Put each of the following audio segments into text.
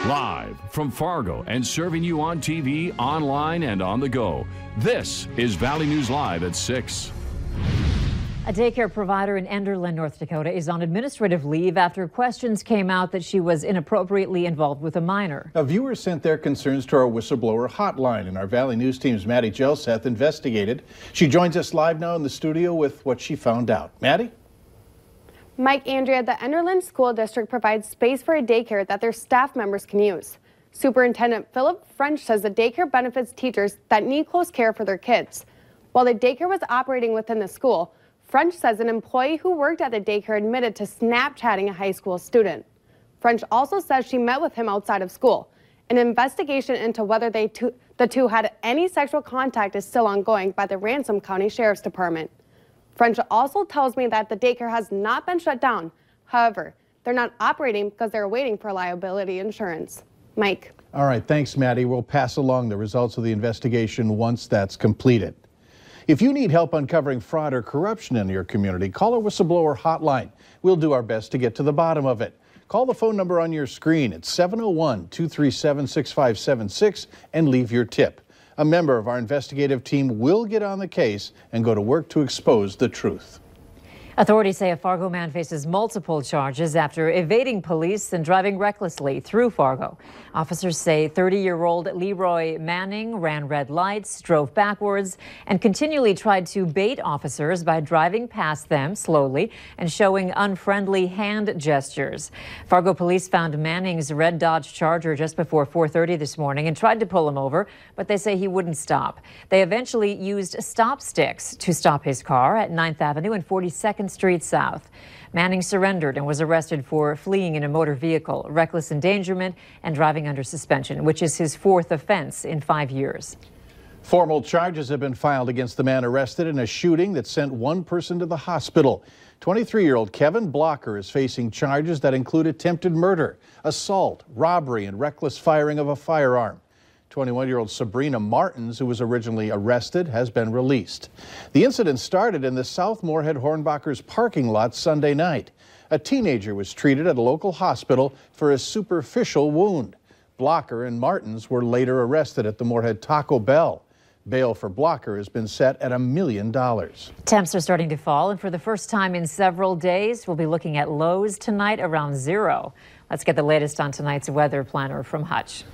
Live from Fargo and serving you on TV, online, and on the go. This is Valley News Live at 6. A daycare provider in Enderlin, North Dakota is on administrative leave after questions came out that she was inappropriately involved with a minor. A viewer sent their concerns to our whistleblower hotline, and our Valley News team's Maddie Gelseth investigated. She joins us live now in the studio with what she found out. Maddie? Mike, Andrea, the Enderlin School District provides space for a daycare that their staff members can use. Superintendent Philip French says the daycare benefits teachers that need close care for their kids. While the daycare was operating within the school, French says an employee who worked at the daycare admitted to Snapchatting a high school student. French also says she met with him outside of school. An investigation into whether the two had any sexual contact is still ongoing by the Ransom County Sheriff's Department. French also tells me that the daycare has not been shut down. However, they're not operating because they're waiting for liability insurance. Mike. All right, thanks, Maddie. We'll pass along the results of the investigation once that's completed. If you need help uncovering fraud or corruption in your community, call our whistleblower hotline. We'll do our best to get to the bottom of it. Call the phone number on your screen at 701-237-6576 and leave your tip. A member of our investigative team will get on the case and go to work to expose the truth. Authorities say a Fargo man faces multiple charges after evading police and driving recklessly through Fargo. Officers say 30-year-old Leroy Manning ran red lights, drove backwards, and continually tried to bait officers by driving past them slowly and showing unfriendly hand gestures. Fargo police found Manning's red Dodge Charger just before 4:30 this morning and tried to pull him over, but they say he wouldn't stop. They eventually used stop sticks to stop his car at 9th Avenue and 42nd Street South. Manning surrendered and was arrested for fleeing in a motor vehicle, reckless endangerment, and driving under suspension, which is his fourth offense in 5 years. Formal charges have been filed against the man arrested in a shooting that sent one person to the hospital. 23-year-old Kevin Blocker is facing charges that include attempted murder, assault, robbery, and reckless firing of a firearm. 21-year-old Sabrina Martins, who was originally arrested, has been released. The incident started in the South Moorhead Hornbachers parking lot Sunday night. A teenager was treated at a local hospital for a superficial wound. Blocker and Martins were later arrested at the Moorhead Taco Bell. Bail for Blocker has been set at $1 million. Temps are starting to fall, and for the first time in several days, we'll be looking at lows tonight around 0. Let's get the latest on tonight's weather planner from Hutch.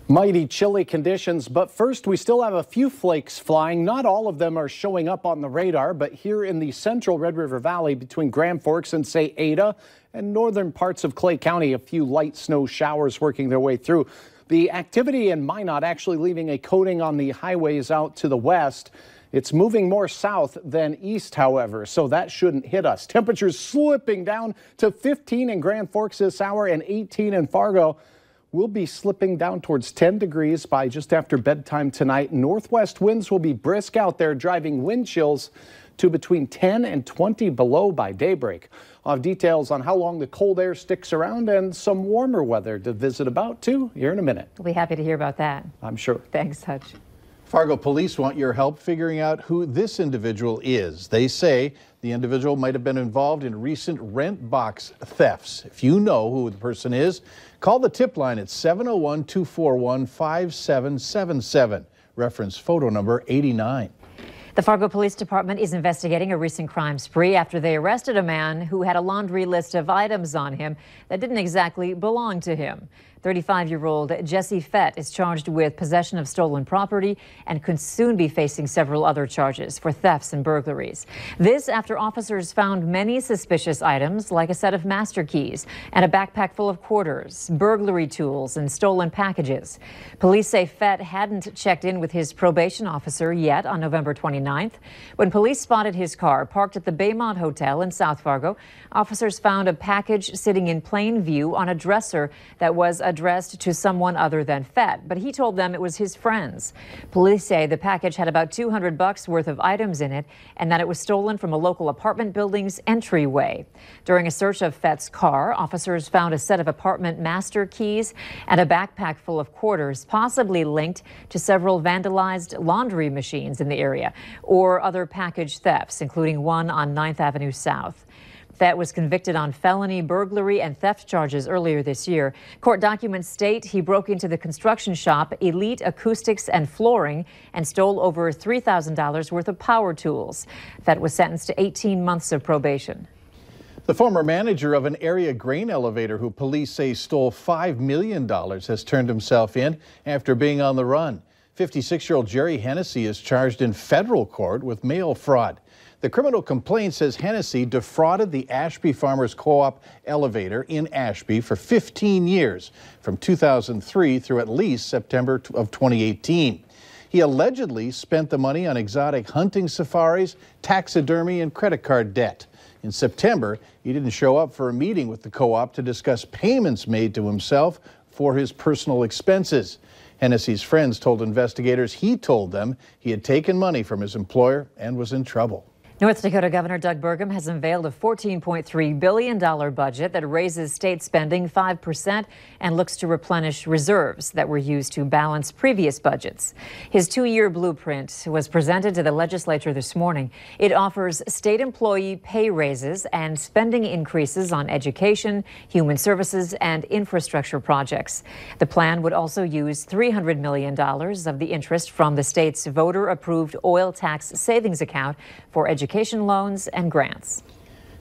Mighty chilly conditions, but first we still have a few flakes flying. Not all of them are showing up on the radar, but here in the central Red River Valley between Grand Forks and, say, Ada and northern parts of Clay County, a few light snow showers working their way through. The activity in Minot actually leaving a coating on the highways out to the west. It's moving more south than east, however, so that shouldn't hit us. Temperatures slipping down to 15 in Grand Forks this hour and 18 in Fargo. We'll be slipping down towards 10 degrees by just after bedtime tonight. Northwest winds will be brisk out there, driving wind chills to between 10 and 20 below by daybreak. I'll have details on how long the cold air sticks around and some warmer weather to visit about, too, here in a minute. We'll be happy to hear about that. I'm sure. Thanks, Hutch. Fargo police want your help figuring out who this individual is. They say the individual might have been involved in recent rent box thefts. If you know who the person is, call the tip line at 701-241-5777. Reference photo number 89. The Fargo Police Department is investigating a recent crime spree after they arrested a man who had a laundry list of items on him that didn't exactly belong to him. 35-year-old Jesse Fett is charged with possession of stolen property and could soon be facing several other charges for thefts and burglaries. This after officers found many suspicious items like a set of master keys and a backpack full of quarters, burglary tools, and stolen packages. Police say Fett hadn't checked in with his probation officer yet on November 29th. When police spotted his car parked at the Baymont Hotel in South Fargo, officers found a package sitting in plain view on a dresser that was addressed to someone other than Fett, but he told them it was his friends. Police say the package had about $200 worth of items in it and that it was stolen from a local apartment building's entryway. During a search of Fett's car, officers found a set of apartment master keys and a backpack full of quarters, possibly linked to several vandalized laundry machines in the area or other package thefts, including one on 9th Avenue South. Fett was convicted on felony burglary and theft charges earlier this year. Court documents state he broke into the construction shop Elite Acoustics and Flooring and stole over $3,000 worth of power tools. Fett was sentenced to 18 months of probation. The former manager of an area grain elevator who police say stole $5 million has turned himself in after being on the run. 56-year-old Jerry Hennessy is charged in federal court with mail fraud. The criminal complaint says Hennessy defrauded the Ashby Farmers Co-op elevator in Ashby for 15 years, from 2003 through at least September of 2018. He allegedly spent the money on exotic hunting safaris, taxidermy, and credit card debt. In September, he didn't show up for a meeting with the co-op to discuss payments made to himself for his personal expenses. Hennessy's friends told investigators he told them he had taken money from his employer and was in trouble. North Dakota Governor Doug Burgum has unveiled a $14.3 billion budget that raises state spending 5% and looks to replenish reserves that were used to balance previous budgets. His two-year blueprint was presented to the legislature this morning. It offers state employee pay raises and spending increases on education, human services, and infrastructure projects. The plan would also use $300 million of the interest from the state's voter-approved oil tax savings account for education loans and grants.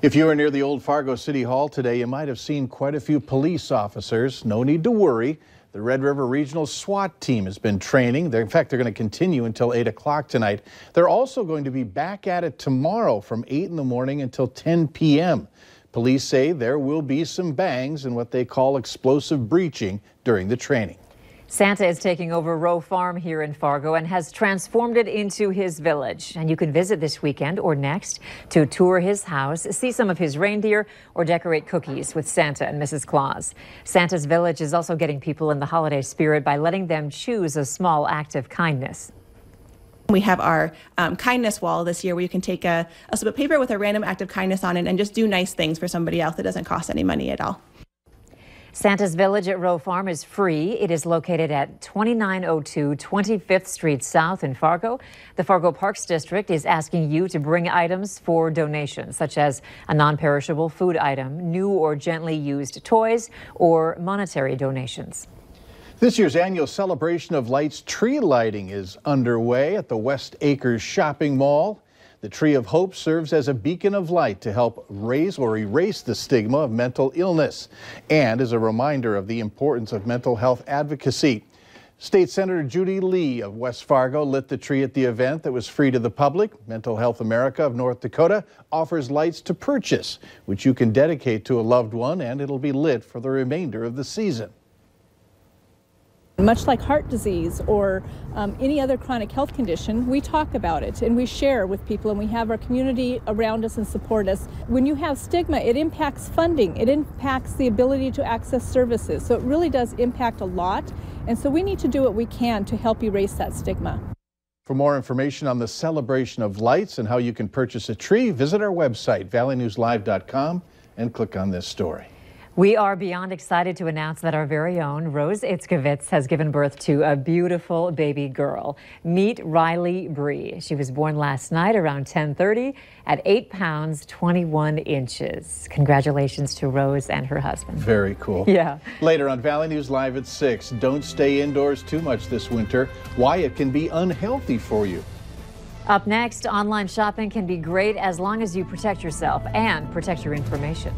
If you were near the old Fargo City Hall today, you might have seen quite a few police officers. No need to worry. The Red River Regional SWAT team has been training. In fact, they're going to continue until 8 o'clock tonight. They're also going to be back at it tomorrow from 8 in the morning until 10 p.m. Police say there will be some bangs and what they call explosive breaching during the training. Santa is taking over Rowe Farm here in Fargo and has transformed it into his village. And you can visit this weekend or next to tour his house, see some of his reindeer, or decorate cookies with Santa and Mrs. Claus. Santa's village is also getting people in the holiday spirit by letting them choose a small act of kindness. We have our kindness wall this year where you can take a slip of paper with a random act of kindness on it and just do nice things for somebody else that doesn't cost any money at all. Santa's Village at Rowe Farm is free. It is located at 2902 25th Street South in Fargo. The Fargo Parks District is asking you to bring items for donations, such as a non-perishable food item, new or gently used toys, or monetary donations. This year's annual Celebration of Lights tree lighting is underway at the West Acres Shopping Mall. The Tree of Hope serves as a beacon of light to help raise or erase the stigma of mental illness and as a reminder of the importance of mental health advocacy. State Senator Judy Lee of West Fargo lit the tree at the event that was free to the public. Mental Health America of North Dakota offers lights to purchase, which you can dedicate to a loved one, and it'll be lit for the remainder of the season. Much like heart disease or any other chronic health condition, we talk about it and we share with people, and we have our community around us and support us. When you have stigma, it impacts funding, it impacts the ability to access services, so it really does impact a lot, and so we need to do what we can to help erase that stigma. For more information on the celebration of lights and how you can purchase a tree, visit our website, valleynewslive.com, and click on this story. We are beyond excited to announce that our very own Rose Itzkovitz has given birth to a beautiful baby girl. Meet Riley Bree. She was born last night around 10:30 at 8 pounds, 21 inches. Congratulations to Rose and her husband. Very cool. Yeah. Later on Valley News Live at 6, don't stay indoors too much this winter. Why it can be unhealthy for you. Up next, online shopping can be great as long as you protect yourself and protect your information.